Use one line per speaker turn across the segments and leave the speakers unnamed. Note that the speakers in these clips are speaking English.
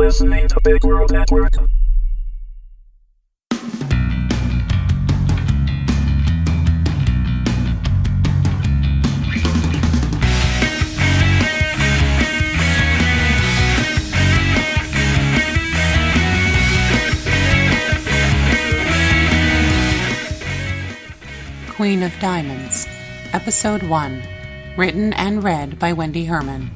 listening to Big World Network.
Queen of Diamonds, Episode 1, written and read by Wendy Herman.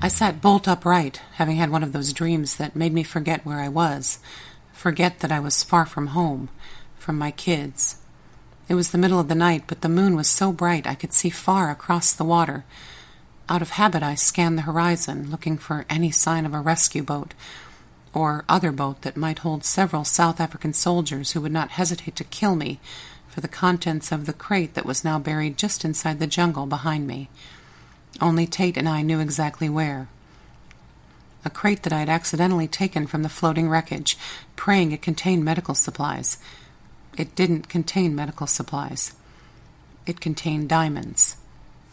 I sat bolt upright, having had one of those dreams that made me forget where I was, forget that I was far from home, from my kids. It was the middle of the night, but the moon was so bright I could see far across the water. Out of habit, I scanned the horizon, looking for any sign of a rescue boat, or other boat that might hold several South African soldiers who would not hesitate to kill me for the contents of the crate that was now buried just inside the jungle behind me. Only Tate and I knew exactly where. A crate that I had accidentally taken from the floating wreckage, praying it contained medical supplies. It didn't contain medical supplies. It contained diamonds.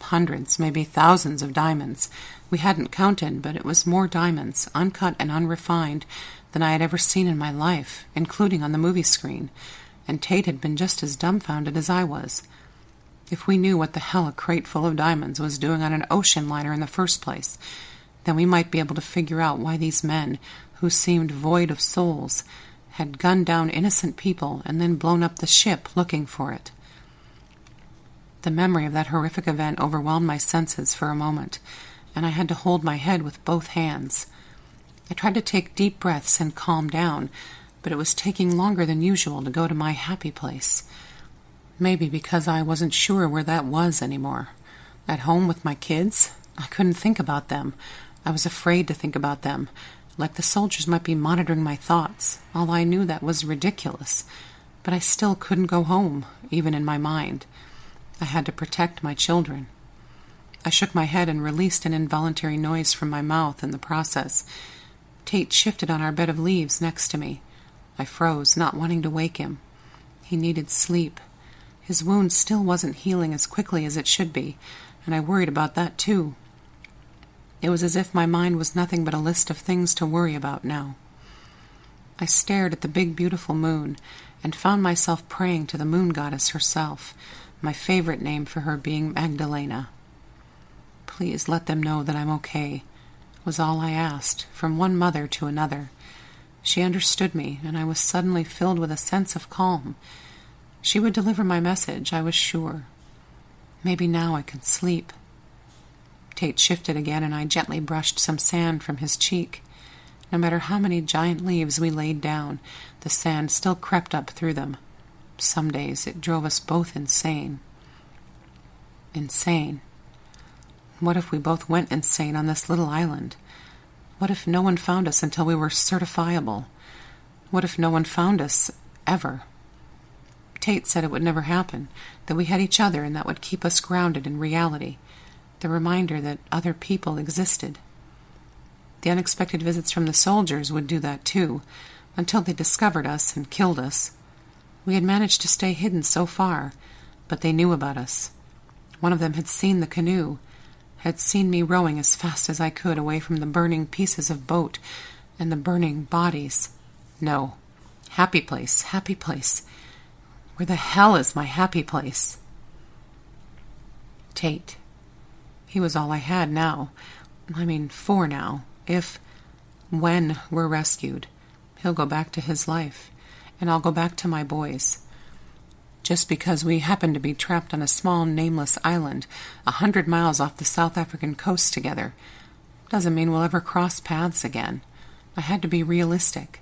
Hundreds, maybe thousands of diamonds. We hadn't counted, but it was more diamonds, uncut and unrefined, than I had ever seen in my life, including on the movie screen, and Tate had been just as dumbfounded as I was. If we knew what the hell a crate full of diamonds was doing on an ocean liner in the first place, then we might be able to figure out why these men, who seemed void of souls, had gunned down innocent people and then blown up the ship looking for it. The memory of that horrific event overwhelmed my senses for a moment, and I had to hold my head with both hands. I tried to take deep breaths and calm down, but it was taking longer than usual to go to my happy place. Maybe because I wasn't sure where that was anymore. At home with my kids? I couldn't think about them. I was afraid to think about them, like the soldiers might be monitoring my thoughts. All I knew that was ridiculous, but I still couldn't go home, even in my mind. I had to protect my children. I shook my head and released an involuntary noise from my mouth in the process. Tate shifted on our bed of leaves next to me. I froze, not wanting to wake him. He needed sleep. His wound still wasn't healing as quickly as it should be, and I worried about that too. It was as if my mind was nothing but a list of things to worry about now. I stared at the big, beautiful moon and found myself praying to the moon goddess herself, my favorite name for her being Magdalena. Please let them know that I'm okay, was all I asked, from one mother to another. She understood me, and I was suddenly filled with a sense of calm. She would deliver my message, I was sure. Maybe now I could sleep. Tate shifted again, and I gently brushed some sand from his cheek. No matter how many giant leaves we laid down, the sand still crept up through them. Some days it drove us both insane. Insane. What if we both went insane on this little island? What if no one found us until we were certifiable? What if no one found us, ever? Tate said it would never happen, that we had each other and that would keep us grounded in reality, the reminder that other people existed. The unexpected visits from the soldiers would do that too, until they discovered us and killed us. We had managed to stay hidden so far, but they knew about us. One of them had seen the canoe, had seen me rowing as fast as I could away from the burning pieces of boat and the burning bodies. No. Happy place, happy place. Where the hell is my happy place? Tate. He was all I had now. For now. When we're rescued, he'll go back to his life, and I'll go back to my boys. Just because we happen to be trapped on a small, nameless island 100 miles off the South African coast together doesn't mean we'll ever cross paths again. I had to be realistic.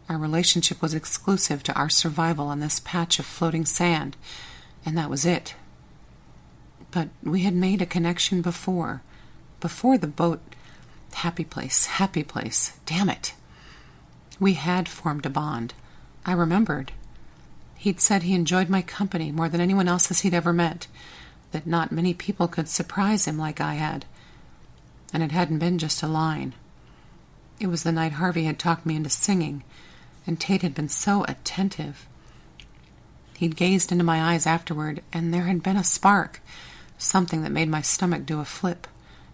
Our relationship was exclusive to our survival on this patch of floating sand, and that was it. But we had made a connection before the boat. Happy place, damn it. We had formed a bond. I remembered. He'd said he enjoyed my company more than anyone else's he'd ever met, that not many people could surprise him like I had. And it hadn't been just a line. It was the night Harvey had talked me into singing, and Tate had been so attentive. He'd gazed into my eyes afterward, and there had been a spark, something that made my stomach do a flip,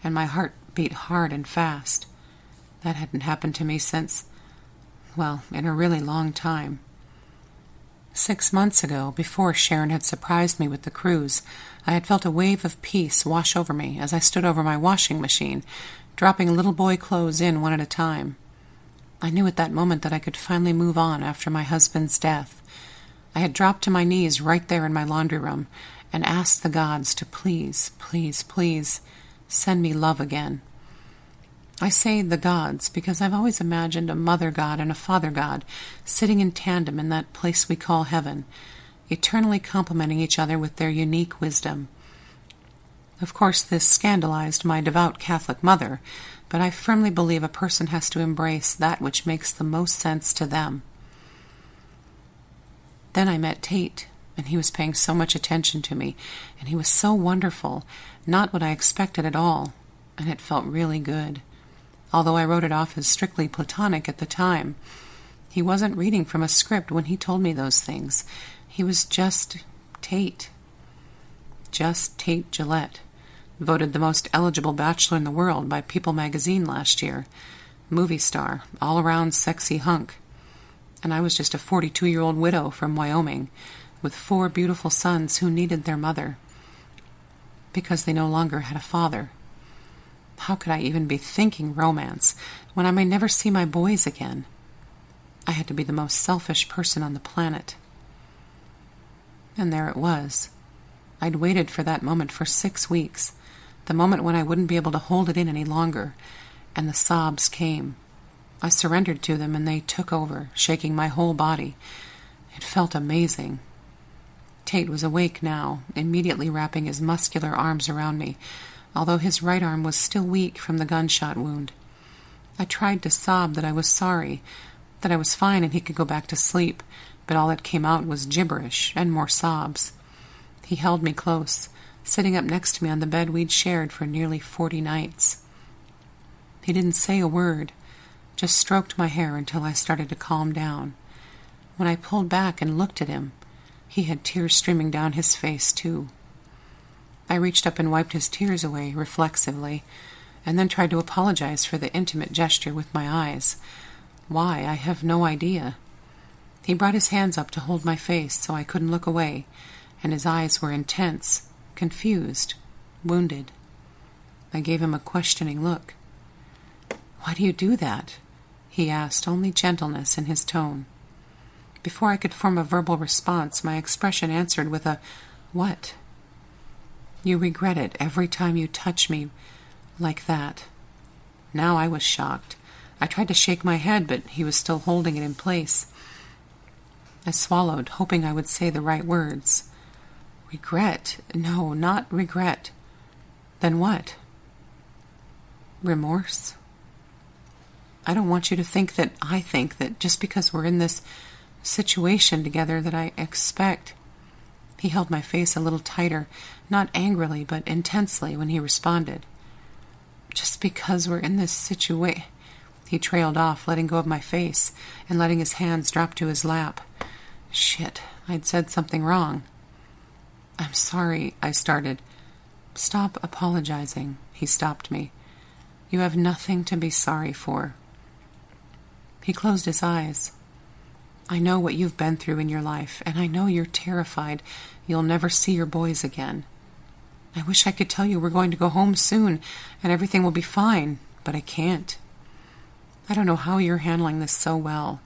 and my heart beat hard and fast. That hadn't happened to me since, well, in a really long time. 6 months ago, before Sharon had surprised me with the cruise, I had felt a wave of peace wash over me as I stood over my washing machine, dropping little boy clothes in one at a time. I knew at that moment that I could finally move on after my husband's death. I had dropped to my knees right there in my laundry room and asked the gods to please, please, please send me love again. I say the gods because I've always imagined a mother god and a father god sitting in tandem in that place we call heaven, eternally complementing each other with their unique wisdom. Of course, this scandalized my devout Catholic mother, but I firmly believe a person has to embrace that which makes the most sense to them. Then I met Tate, and he was paying so much attention to me, and he was so wonderful, not what I expected at all, and it felt really good. Although I wrote it off as strictly platonic at the time. He wasn't reading from a script when he told me those things. He was just Tate. Just Tate Gillette. Voted the most eligible bachelor in the world by People magazine last year. Movie star, all-around sexy hunk. And I was just a 42-year-old widow from Wyoming, with 4 beautiful sons who needed their mother, because they no longer had a father. How could I even be thinking romance when I may never see my boys again? I had to be the most selfish person on the planet. And there it was. I'd waited for that moment for 6 weeks, the moment when I wouldn't be able to hold it in any longer, and the sobs came. I surrendered to them, and they took over, shaking my whole body. It felt amazing. Tate was awake now, immediately wrapping his muscular arms around me, although his right arm was still weak from the gunshot wound. I tried to sob that I was sorry, that I was fine and he could go back to sleep, but all that came out was gibberish and more sobs. He held me close, sitting up next to me on the bed we'd shared for nearly 40 nights. He didn't say a word, just stroked my hair until I started to calm down. When I pulled back and looked at him, he had tears streaming down his face, too. I reached up and wiped his tears away reflexively, and then tried to apologize for the intimate gesture with my eyes. Why, I have no idea. He brought his hands up to hold my face so I couldn't look away, and his eyes were intense, confused, wounded. I gave him a questioning look. "Why do you do that?" he asked, only gentleness in his tone. Before I could form a verbal response, my expression answered with a, "What?" "You regret it every time you touch me like that." Now I was shocked. I tried to shake my head, but he was still holding it in place. I swallowed, hoping I would say the right words. "Regret? No, not regret." "Then what?" "Remorse." "I don't want you to think that I think that just because we're in this situation together that I expect..." He held my face a little tighter, not angrily but intensely when he responded. "Just because we're in this situation..." He trailed off, letting go of my face and letting his hands drop to his lap. Shit, I'd said something wrong. "I'm sorry," I started. "Stop apologizing," he stopped me. "You have nothing to be sorry for." He closed his eyes. "I know what you've been through in your life, and I know you're terrified you'll never see your boys again. I wish I could tell you we're going to go home soon and everything will be fine, but I can't. I don't know how you're handling this so well.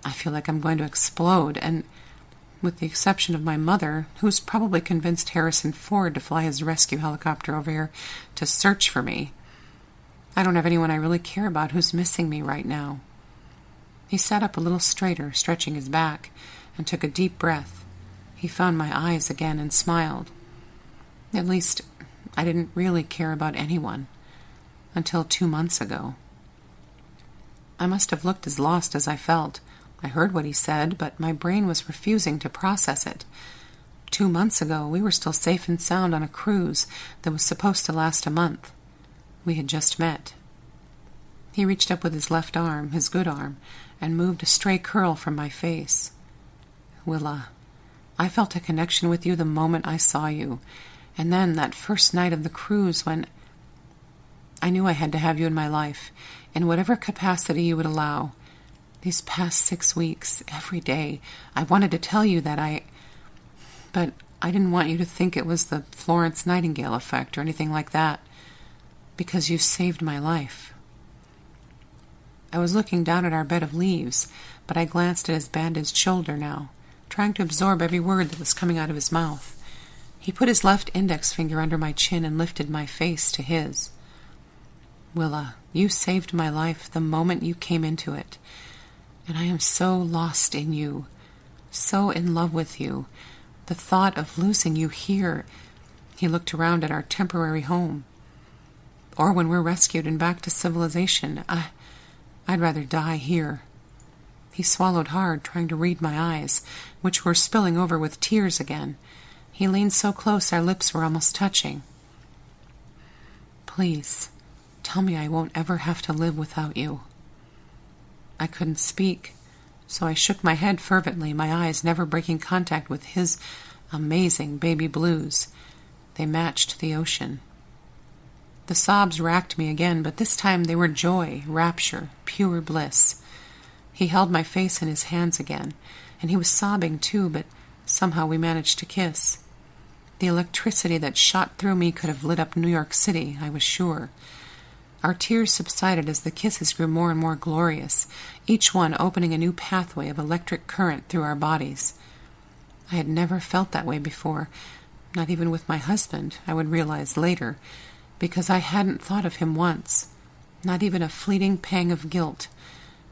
I feel like I'm going to explode, and with the exception of my mother, who's probably convinced Harrison Ford to fly his rescue helicopter over here to search for me, I don't have anyone I really care about who's missing me right now." He sat up a little straighter, stretching his back, and took a deep breath. He found my eyes again and smiled. At least, I didn't really care about anyone. Until 2 months ago. I must have looked as lost as I felt. I heard what he said, but my brain was refusing to process it. 2 months ago, we were still safe and sound on a cruise that was supposed to last a month. We had just met. He reached up with his left arm, his good arm, and moved a stray curl from my face. "Willa, I felt a connection with you the moment I saw you, and then that first night of the cruise when I knew I had to have you in my life, in whatever capacity you would allow. These past 6 weeks, every day, I wanted to tell you that but I didn't want you to think it was the Florence Nightingale effect or anything like that, because you saved my life. I was looking down at our bed of leaves, but I glanced at his bandaged shoulder now, trying to absorb every word that was coming out of his mouth. He put his left index finger under my chin and lifted my face to his. Willa, you saved my life the moment you came into it, and I am so lost in you, so in love with you. The thought of losing you here, he looked around at our temporary home, or when we're rescued and back to civilization, I'd rather die here. He swallowed hard, trying to read my eyes, which were spilling over with tears again. He leaned so close our lips were almost touching. Please, tell me I won't ever have to live without you. I couldn't speak, so I shook my head fervently, my eyes never breaking contact with his amazing baby blues. They matched the ocean. The sobs racked me again, but this time they were joy, rapture, pure bliss. He held my face in his hands again, and he was sobbing too, but somehow we managed to kiss. The electricity that shot through me could have lit up New York City, I was sure. Our tears subsided as the kisses grew more and more glorious, each one opening a new pathway of electric current through our bodies. I had never felt that way before, not even with my husband, I would realize later, because I hadn't thought of him once, not even a fleeting pang of guilt,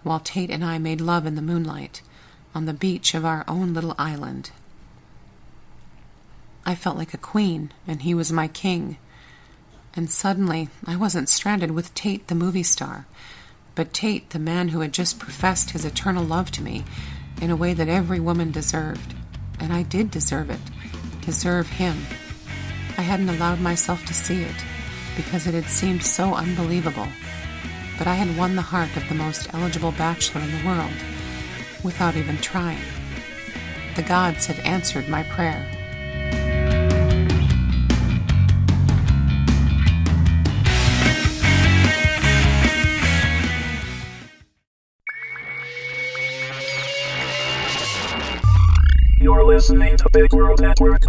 while Tate and I made love in the moonlight, on the beach of our own little island. I felt like a queen, and he was my king. And suddenly, I wasn't stranded with Tate the movie star, but Tate the man who had just professed his eternal love to me in a way that every woman deserved. And I did deserve it, deserve him. I hadn't allowed myself to see it, because it had seemed so unbelievable. But I had won the heart of the most eligible bachelor in the world, without even trying. The gods had answered my prayer.
You're listening to Big World Network.